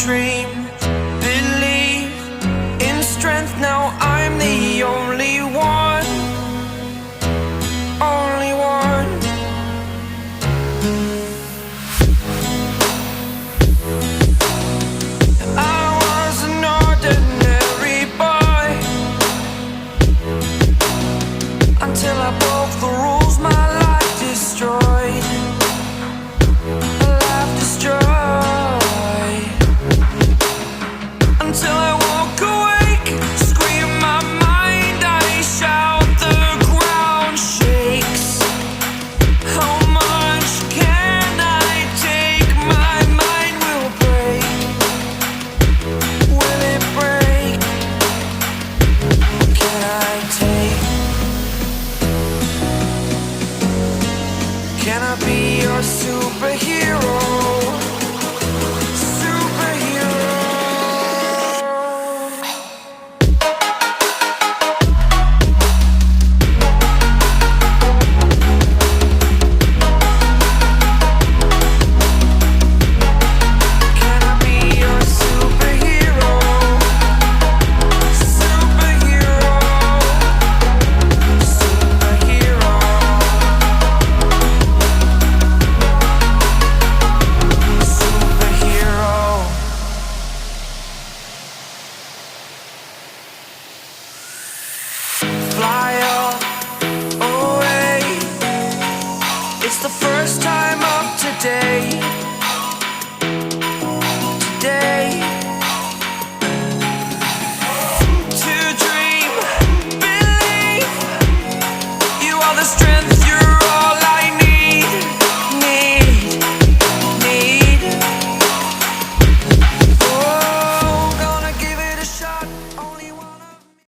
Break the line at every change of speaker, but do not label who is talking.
dream, believe in strength. Now I'm the only one, only one. I was an ordinary boy until I broke the rules, my life destroyed. Life destroyed. Until I walk awake, scream my mind, I shout, the ground shakes. How much can I take? My mind will break. Will it break? Can I take? Can I be your superhero? Fly away. It's the first time of today.